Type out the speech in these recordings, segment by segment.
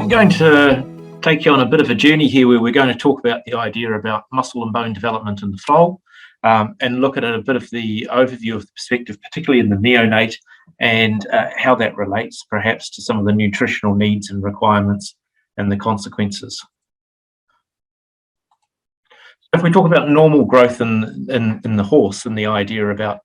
going to take you on a bit of a journey here where we're going to talk about the idea about muscle and bone development in the foal, and look at a bit of the overview of the perspective, particularly in the neonate, and how that relates perhaps to some of the nutritional needs and requirements and the consequences. If we talk about normal growth in the horse and the idea about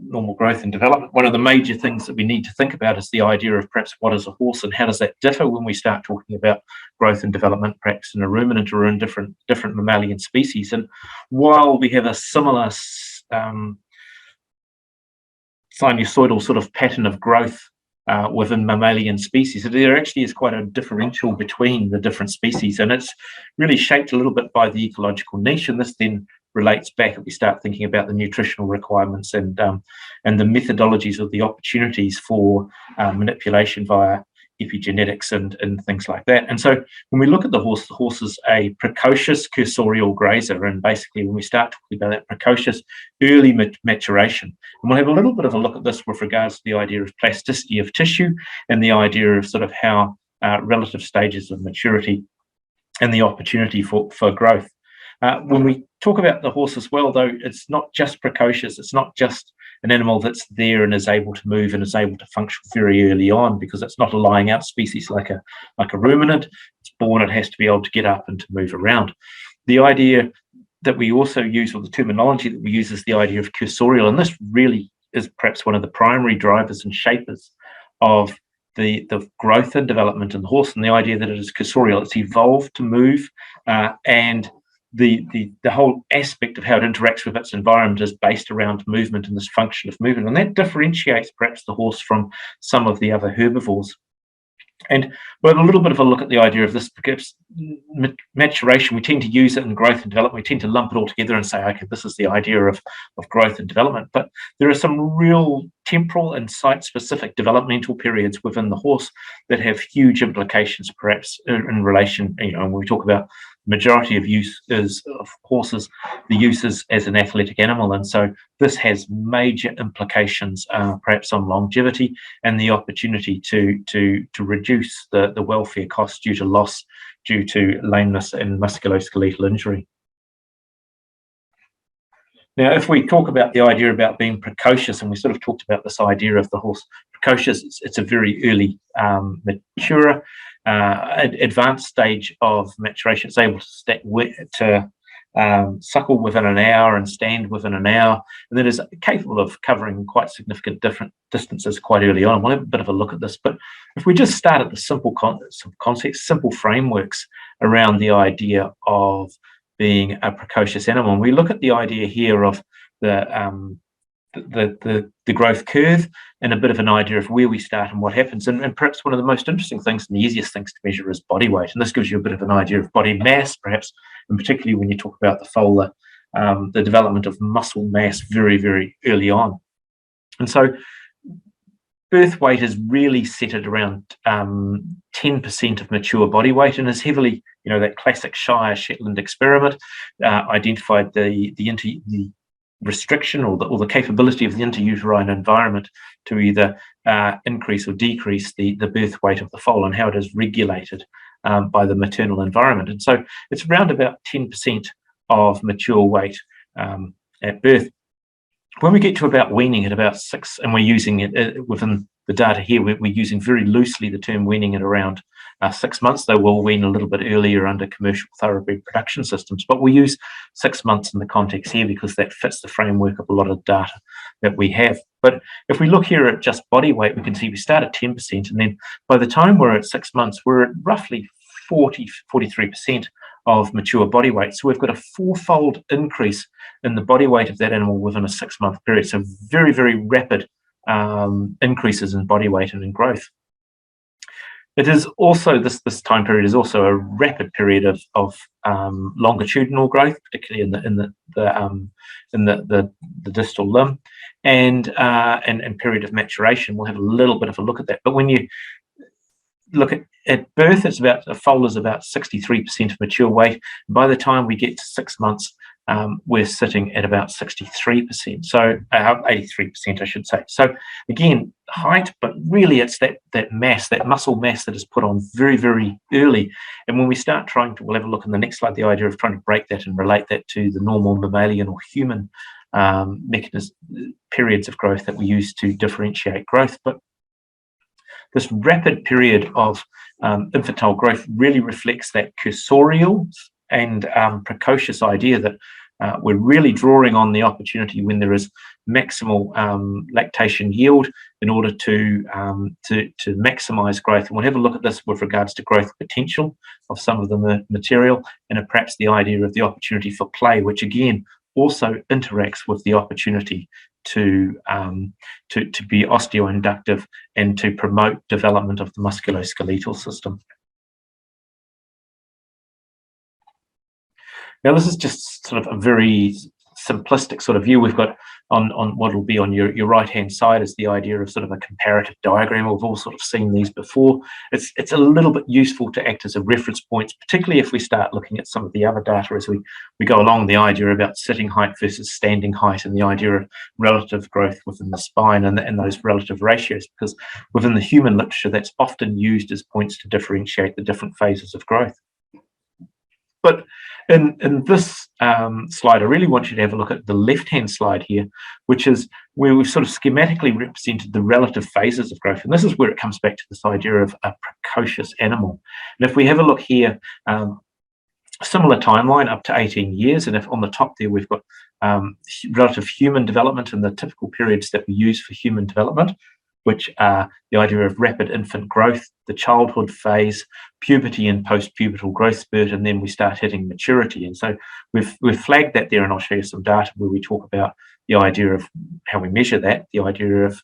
normal growth and development, one of the major things that we need to think about is the idea of perhaps what is a horse and how does that differ when we start talking about growth and development, perhaps in a ruminant or in different mammalian species. And while we have a similar sinusoidal sort of pattern of growth within mammalian species, there actually is quite a differential between the different species, and it's really shaped a little bit by the ecological niche. And this then relates back if we start thinking about the nutritional requirements and the methodologies of the opportunities for manipulation via epigenetics and things like that. And so when we look at the horse is a precocious cursorial grazer, and basically when we start talking about that precocious early maturation, and we'll have a little bit of a look at this with regards to the idea of plasticity of tissue and the idea of sort of how relative stages of maturity and the opportunity for growth. When we talk about the horse as well, though, it's not just precocious. It's not just an animal that's there and is able to move and is able to function very early on, because it's not a lying out species like a ruminant. It's born, it has to be able to get up and to move around. The idea that we also use, or the terminology that we use, is the idea of cursorial, and this really is perhaps one of the primary drivers and shapers of the growth and development in the horse, and the idea that it is cursorial. It's evolved to move, and the whole aspect of how it interacts with its environment is based around movement and this function of movement, and that differentiates perhaps the horse from some of the other herbivores. And we'll have a little bit of a look at the idea of this, because maturation, we tend to use it in growth and development. We tend to lump it all together and say, okay, this is the idea of growth and development. But there are some real temporal and site-specific developmental periods within the horse that have huge implications, perhaps in relation, when we talk about majority of use is of horses, the use is as an athletic animal, and so this has major implications perhaps on longevity and the opportunity to reduce the welfare costs due to loss due to lameness and musculoskeletal injury. Now, if we talk about the idea about being precocious, and we sort of talked about this idea of the horse precocious, it's a very early mature advanced stage of maturation. It's able to suckle within an hour and stand within an hour, and that is capable of covering quite significant different distances quite early on. We'll have a bit of a look at this, but if we just start at the simple concepts, simple frameworks around the idea of being a precocious animal, and we look at the idea here of the growth curve and a bit of an idea of where we start and what happens. And perhaps one of the most interesting things and the easiest things to measure is body weight. And this gives you a bit of an idea of body mass, perhaps, and particularly when you talk about the foal, the development of muscle mass very, very early on. And so birth weight is really set at around 10% of mature body weight, and is heavily, that classic Shire Shetland experiment identified the restriction or the capability of the interuterine environment to either increase or decrease the birth weight of the foal, and how it is regulated by the maternal environment. And so it's around about 10% of mature weight at birth. When we get to about weaning at about 6, and we're using it within the data here, we're using very loosely the term weaning at around 6 months, though we'll wean a little bit earlier under commercial thoroughbred production systems. But we use 6 months in the context here because that fits the framework of a lot of data that we have. But if we look here at just body weight, we can see we start at 10%, and then by the time we're at 6 months, we're at roughly 43% of mature body weight. So we've got a 4-fold increase in the body weight of that animal within a 6-month period. So very, very rapid increases in body weight and in growth. It is also, this time period is also a rapid period of longitudinal growth, particularly in the distal limb, and period of maturation. We'll have a little bit of a look at that. But when you look at birth, a foal is about 63% of mature weight. By the time we get to 6 months, we're sitting at about 63%, so 83%, I should say. So again, height, but really it's that mass, that muscle mass that is put on very, very early. And when we start trying to, we'll have a look in the next slide, the idea of trying to break that and relate that to the normal mammalian or human periods of growth that we use to differentiate growth. But this rapid period of infantile growth really reflects that cursorial and precocious idea that we're really drawing on the opportunity when there is maximal lactation yield in order to maximize growth. And we'll have a look at this with regards to growth potential of some of the material, and perhaps the idea of the opportunity for play, which again also interacts with the opportunity to be osteoinductive and to promote development of the musculoskeletal system. Now, this is just sort of a very simplistic sort of view. We've got on what will be on your right-hand side is the idea of sort of a comparative diagram. We've all sort of seen these before. It's a little bit useful to act as a reference point, particularly if we start looking at some of the other data as we go along, the idea about sitting height versus standing height and the idea of relative growth within the spine and those relative ratios, because within the human literature, that's often used as points to differentiate the different phases of growth. But in this slide, I really want you to have a look at the left-hand slide here, which is where we've sort of schematically represented the relative phases of growth. And this is where it comes back to this idea of a precocious animal. And if we have a look here, similar timeline up to 18 years. And if on the top there, we've got relative human development and the typical periods that we use for human development, which are the idea of rapid infant growth, the childhood phase, puberty and post-pubertal growth spurt, and then we start hitting maturity. And so we've flagged that there, and I'll show you some data where we talk about the idea of how we measure that, the idea of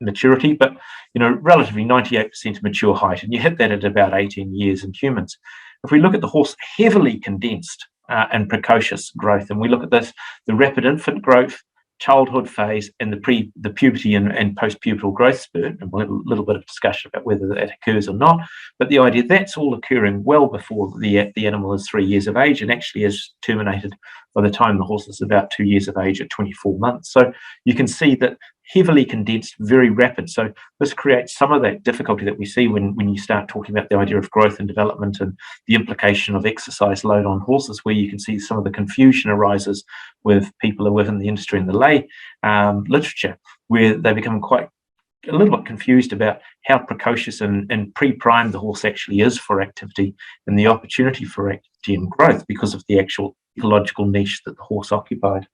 maturity, but relatively 98% mature height, and you hit that at about 18 years in humans. If we look at the horse, heavily condensed and precocious growth, and we look at this, the rapid infant growth, childhood phase, and the puberty and post-pubertal growth spurt, and we'll have a little bit of discussion about whether that occurs or not, but the idea that's all occurring well before the animal is 3 years of age and actually is terminated by the time the horse is about 2 years of age at 24 months. So you can see that heavily condensed, very rapid. So this creates some of that difficulty that we see when you start talking about the idea of growth and development and the implication of exercise load on horses, where you can see some of the confusion arises with people who are within the industry and the lay literature, where they become quite a little bit confused about how precocious and pre-primed the horse actually is for activity and the opportunity for activity and growth because of the actual ecological niche that the horse occupied.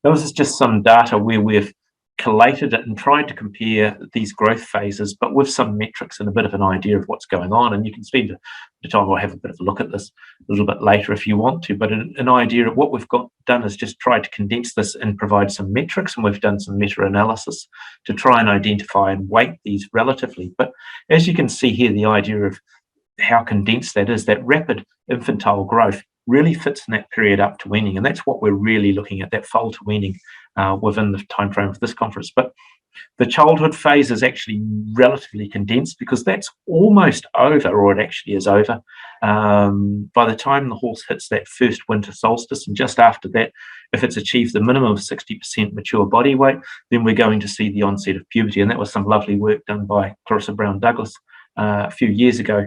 This is just some data where we've collated it and tried to compare these growth phases, but with some metrics and a bit of an idea of what's going on. And you can spend the time, or have a bit of a look at this a little bit later if you want to, but an idea of what we've done is just tried to condense this and provide some metrics, and we've done some meta-analysis to try and identify and weight these relatively. But as you can see here, the idea of how condensed that is, that rapid infantile growth really fits in that period up to weaning, and that's what we're really looking at, that foal to weaning within the time frame of this conference. But the childhood phase is actually relatively condensed because that's almost over, or it actually is over by the time the horse hits that first winter solstice. And just after that, if it's achieved the minimum of 60% mature body weight, then we're going to see the onset of puberty. And that was some lovely work done by Clarissa Brown Douglas a few years ago,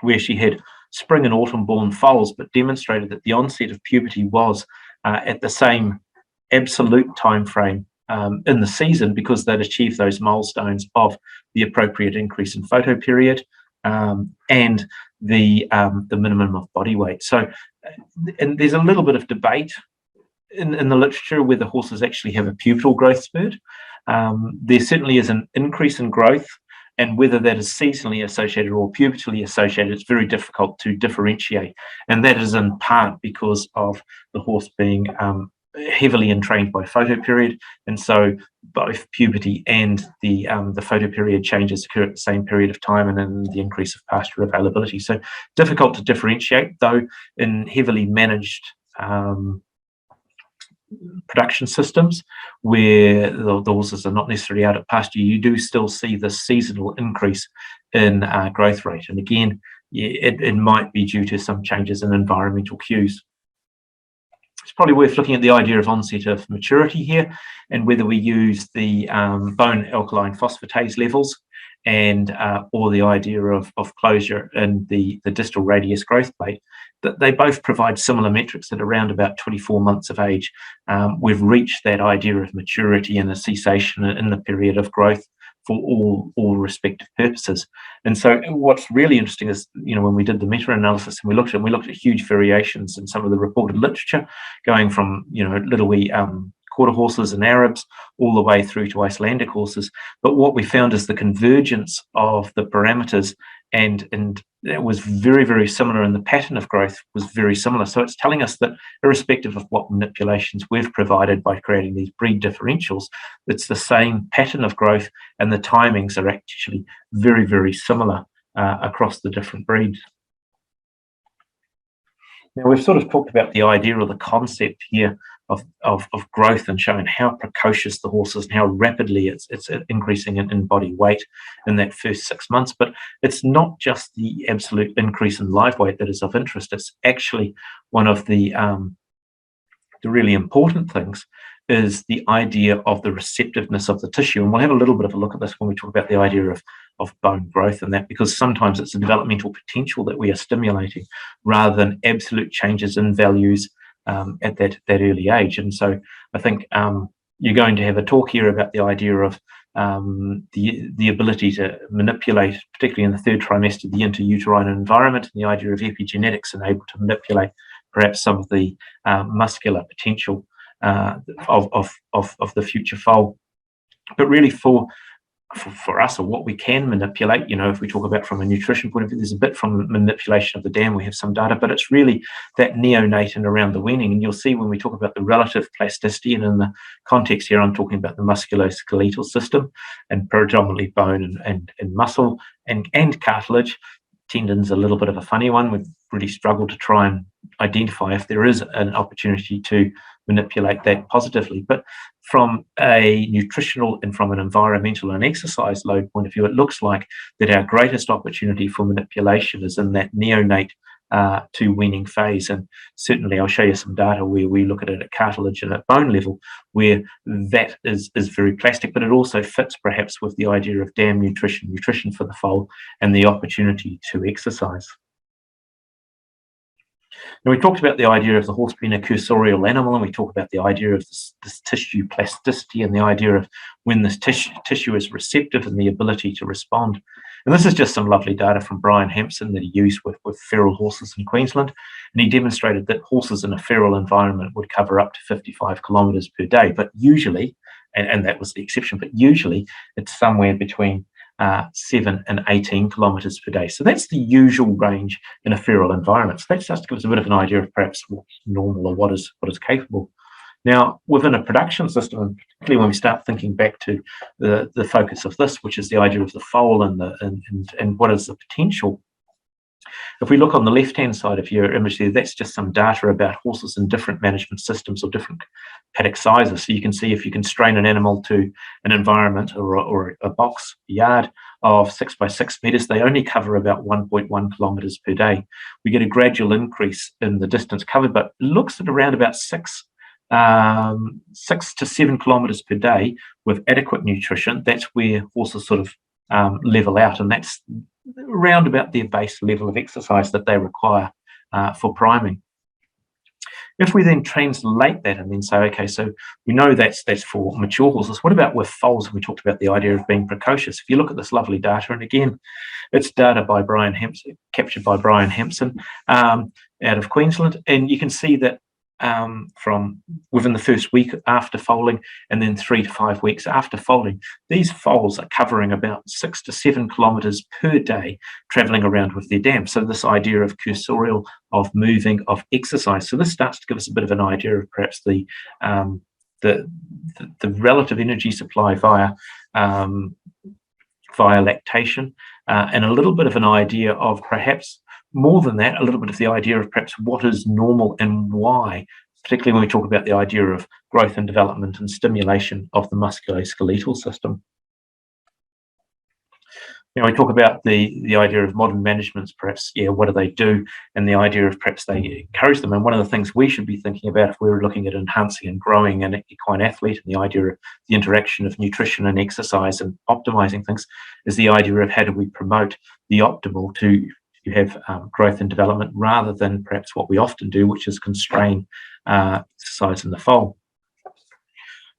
where she had spring and autumn born foals, but demonstrated that the onset of puberty was at the same absolute time frame in the season, because they'd achieved those milestones of the appropriate increase in photoperiod and the minimum of body weight. So, and there's a little bit of debate in the literature whether horses actually have a pubertal growth spurt. There certainly is an increase in growth, and whether that is seasonally associated or pubertally associated, it's very difficult to differentiate. And that is in part because of the horse being heavily entrained by photoperiod, and so both puberty and the photoperiod changes occur at the same period of time, and then the increase of pasture availability. So difficult to differentiate, though in heavily managed production systems where the horses are not necessarily out at pasture, you do still see the seasonal increase in growth rate. And again, it might be due to some changes in environmental cues. It's probably worth looking at the idea of onset of maturity here, and whether we use the bone alkaline phosphatase levels and or the idea of closure in the distal radius growth plate. That they both provide similar metrics at around about 24 months of age. We've reached that idea of maturity and a cessation in the period of growth for all respective purposes. And so what's really interesting is, when we did the meta-analysis and we looked at huge variations in some of the reported literature, going from little wee quarter horses and Arabs all the way through to Icelandic horses. But what we found is the convergence of the parameters, and it was very, very similar, and the pattern of growth was very similar. So it's telling us that irrespective of what manipulations we've provided by creating these breed differentials, it's the same pattern of growth, and the timings are actually very, very similar across the different breeds. Now, we've sort of talked about the idea or the concept here of growth, and showing how precocious the horse is and how rapidly it's increasing in body weight in that first 6 months. But it's not just the absolute increase in live weight that is of interest. It's actually one of the really important things is the idea of the receptiveness of the tissue. And we'll have a little bit of a look at this when we talk about the idea of bone growth and that, because sometimes it's a developmental potential that we are stimulating rather than absolute changes in values at that early age. And so I think you're going to have a talk here about the idea of the ability to manipulate, particularly in the third trimester, the intrauterine environment, and the idea of epigenetics and able to manipulate perhaps some of the muscular potential of the future foal. But really for us, or what we can manipulate, if we talk about from a nutrition point of view, there's a bit from manipulation of the dam, we have some data, but it's really that neonate and around the weaning. And you'll see when we talk about the relative plasticity, and in the context here, I'm talking about the musculoskeletal system, and predominantly bone and muscle and cartilage. Tendon's a little bit of a funny one. We've really struggled to try and identify if there is an opportunity to manipulate that positively. But from a nutritional and from an environmental and exercise load point of view, it looks like that our greatest opportunity for manipulation is in that neonate to weaning phase. And certainly I'll show you some data where we look at it at cartilage and at bone level, where that is very plastic, but it also fits perhaps with the idea of dam nutrition for the foal, and the opportunity to exercise. Now, we talked about the idea of the horse being a cursorial animal, and we talked about the idea of this tissue plasticity, and the idea of when this tissue is receptive and the ability to respond. And this is just some lovely data from Brian Hampson that he used with feral horses in Queensland. And he demonstrated that horses in a feral environment would cover up to 55 kilometres per day. But usually, and that was the exception, but usually it's somewhere between 7 and 18 kilometres per day. So that's the usual range in a feral environment. So that's just to give us a bit of an idea of perhaps what's normal or what is capable. Now, within a production system, and particularly when we start thinking back to the focus of this, which is the idea of the foal and what is the potential. If we look on the left-hand side of your image there, that's just some data about horses in different management systems or different paddock sizes. So you can see if you constrain an animal to an environment or a box, a yard of 6 by 6 meters, they only cover about 1.1 kilometers per day. We get a gradual increase in the distance covered, but it looks at around about 6 to 7 kilometers per day with adequate nutrition. That's where horses sort of level out, and that's around about their base level of exercise that they require for priming. If we then translate that and then say, okay, so we know that's for mature horses. What about with foals? We talked about the idea of being precocious. If you look at this lovely data, and again, it's data by Brian Hampson, captured by Brian Hampson out of Queensland, and you can see that from within the first week after foaling, and then 3 to 5 weeks after foaling, these foals are covering about 6 to 7 kilometers per day traveling around with their dam. So this idea of cursorial, of moving, of exercise. So this starts to give us a bit of an idea of perhaps the relative energy supply via lactation, and a little bit of an idea of perhaps more than that, a little bit of the idea of perhaps what is normal and why, particularly when we talk about the idea of growth and development and stimulation of the musculoskeletal system. We talk about the idea of modern managements, perhaps, what do they do? And the idea of perhaps they encourage them. And one of the things we should be thinking about if we were looking at enhancing and growing an equine athlete, and the idea of the interaction of nutrition and exercise and optimizing things, is the idea of how do we promote the optimal to have growth and development, rather than perhaps what we often do, which is constrain exercise in the foal.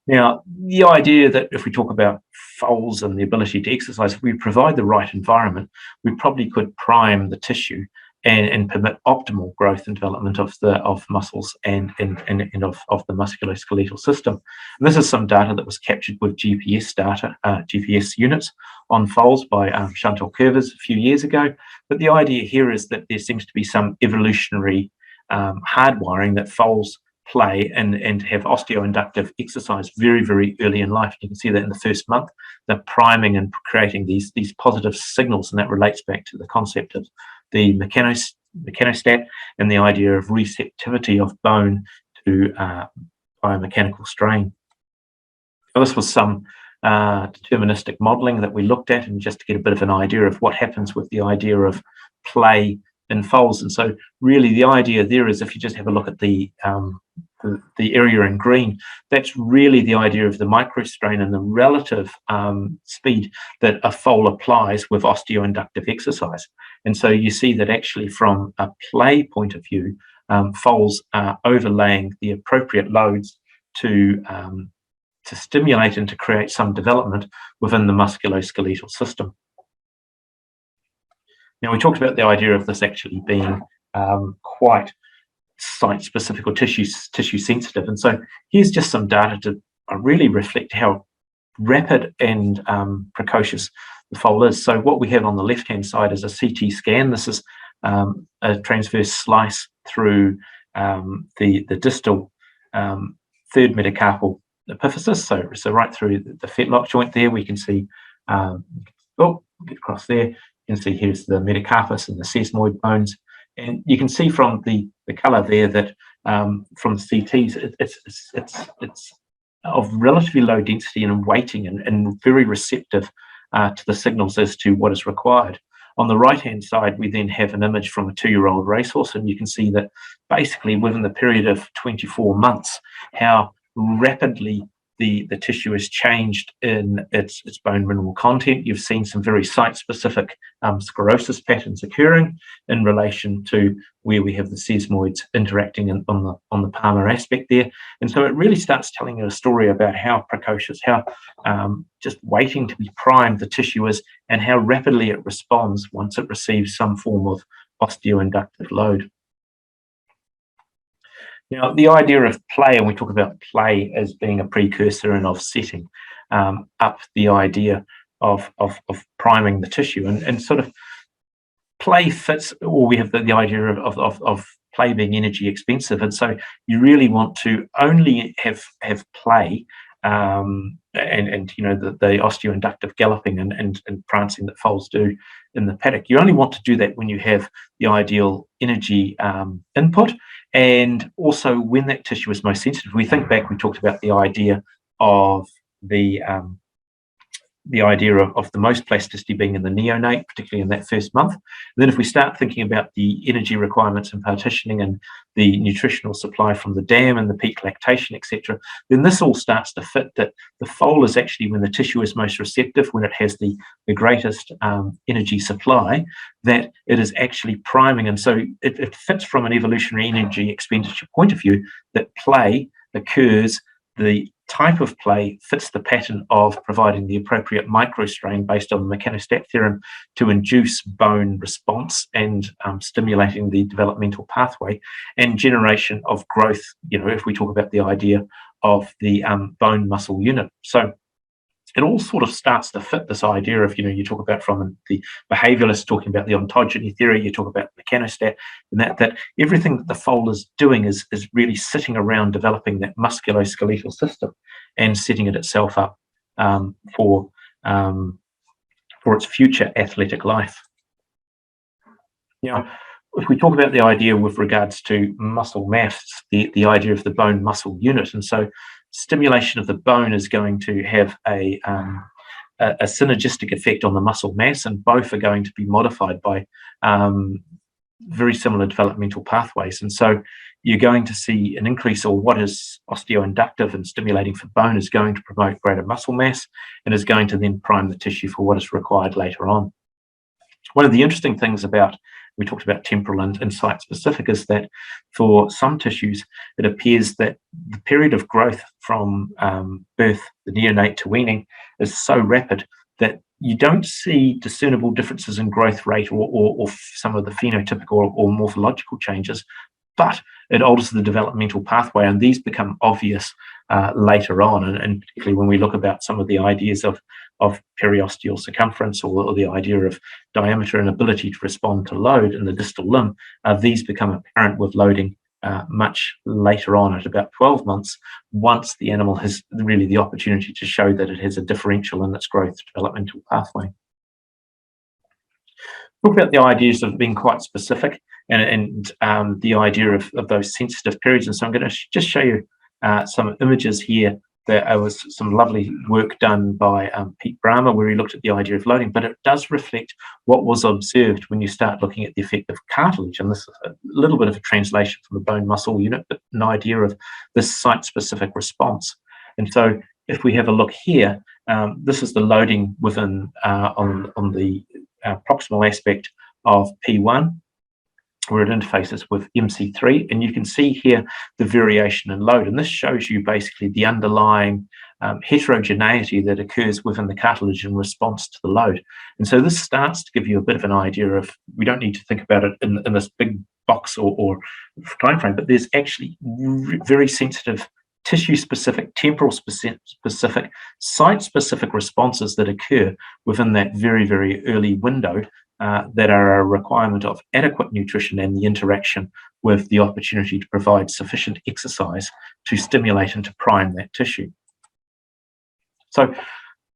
Now, the idea that if we talk about foals and the ability to exercise, if we provide the right environment, we probably could prime the tissue and permit optimal growth and development of muscles and of the musculoskeletal system. And this is some data that was captured with GPS units on foals by Chantal Curvers a few years ago. But the idea here is that there seems to be some evolutionary hardwiring that foals play and have osteoinductive exercise very, very early in life. You can see that in the first month, they're priming and creating these positive signals, and that relates back to the concept of the mechanostat and the idea of receptivity of bone to biomechanical strain. So this was some deterministic modelling that we looked at, and just to get a bit of an idea of what happens with the idea of play in foals. And so really the idea there is, if you just have a look at the area in green, that's really the idea of the microstrain and the relative speed that a foal applies with osteoinductive exercise. And so you see that actually from a play point of view, foals are overlaying the appropriate loads to stimulate and to create some development within the musculoskeletal system. Now, we talked about the idea of this actually being quite site-specific or tissue-sensitive. And so here's just some data to really reflect how rapid and precocious the foal is. So what we have on the left-hand side is a CT scan. This is a transverse slice through the distal third metacarpal epiphysis. So right through the fetlock joint there, we can see, get across there. You can see here's the metacarpus and the sesamoid bones. And you can see from the colour there that from the CTs, it's of relatively low density and weighting and very receptive to the signals as to what is required. On the right-hand side, we then have an image from a 2-year-old racehorse, and you can see that basically within the period of 24 months, how rapidly the tissue has changed in its bone mineral content. You've seen some very site-specific sclerosis patterns occurring in relation to where we have the sesamoids interacting on the palmar aspect there. And so it really starts telling you a story about how precocious, how just waiting to be primed the tissue is, and how rapidly it responds once it receives some form of osteoinductive load. Now, the idea of play, and we talk about play as being a precursor and of setting up the idea of priming the tissue, and sort of play fits, or we have the idea of play being energy expensive, and so you really want to only have play and you know the osteoinductive galloping and prancing that foals do in the paddock. You only want to do that when you have the ideal energy input, and also when that tissue is most sensitive. We think back, we talked about the idea of the most plasticity being in the neonate, particularly in that first month. And then if we start thinking about the energy requirements and partitioning and the nutritional supply from the dam and the peak lactation, etc., then this all starts to fit that the foal is actually when the tissue is most receptive, when it has the greatest energy supply, that it is actually priming. And so it fits from an evolutionary energy expenditure point of view that play occurs. The type of play fits the pattern of providing the appropriate microstrain based on the mechanostat theorem to induce bone response and stimulating the developmental pathway and generation of growth, you know, if we talk about the idea of the bone muscle unit. So it all sort of starts to fit this idea of, you know, you talk about from the behavioralists talking about the ontogeny theory, you talk about mechanostat, and that everything that the foal is doing is really sitting around developing that musculoskeletal system and setting it itself up for its future athletic life. Now, if we talk about the idea with regards to muscle mass, the idea of the bone muscle unit, and so stimulation of the bone is going to have a a synergistic effect on the muscle mass, and both are going to be modified by very similar developmental pathways. And so you're going to see an increase, or what is osteoinductive and stimulating for bone is going to promote greater muscle mass and is going to then prime the tissue for what is required later on. One of the interesting things about, we talked about temporal and site-specific, is that for some tissues, it appears that the period of growth from birth, the neonate to weaning, is so rapid that you don't see discernible differences in growth rate or some of the phenotypical or morphological changes, but it alters the developmental pathway, and these become obvious later on. And particularly when we look about some of the ideas of periosteal circumference, or the idea of diameter and ability to respond to load in the distal limb, these become apparent with loading much later on at about 12 months, once the animal has really the opportunity to show that it has a differential in its growth developmental pathway. Talk about the ideas of being quite specific and the idea of those sensitive periods. And so I'm going to just show you some images here. There was some lovely work done by Pete Brahmer, where he looked at the idea of loading, but it does reflect what was observed when you start looking at the effect of cartilage. And this is a little bit of a translation from the bone muscle unit, but an idea of this site-specific response. And so if we have a look here, this is the loading within on the proximal aspect of P1, where it interfaces with MC3, and you can see here the variation in load. And this shows you basically the underlying heterogeneity that occurs within the cartilage in response to the load. And so this starts to give you a bit of an idea of, we don't need to think about it in this big box or time frame, but there's actually very sensitive tissue-specific, temporal-specific, site-specific responses that occur within that very, very early window that are a requirement of adequate nutrition and the interaction with the opportunity to provide sufficient exercise to stimulate and to prime that tissue. So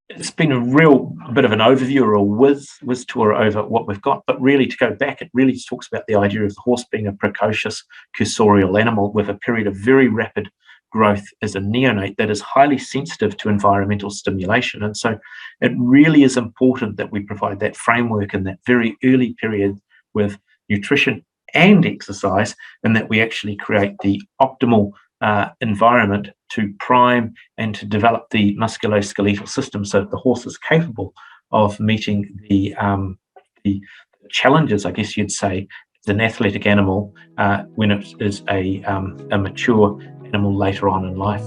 it's been a real bit of an overview, or a whiz tour over what we've got, but really, to go back, it really talks about the idea of the horse being a precocious cursorial animal with a period of very rapid growth as a neonate that is highly sensitive to environmental stimulation. And so it really is important that we provide that framework in that very early period with nutrition and exercise, and that we actually create the optimal environment to prime and to develop the musculoskeletal system, so that the horse is capable of meeting the challenges, I guess you'd say, as an athletic animal when it is a mature animal later on in life.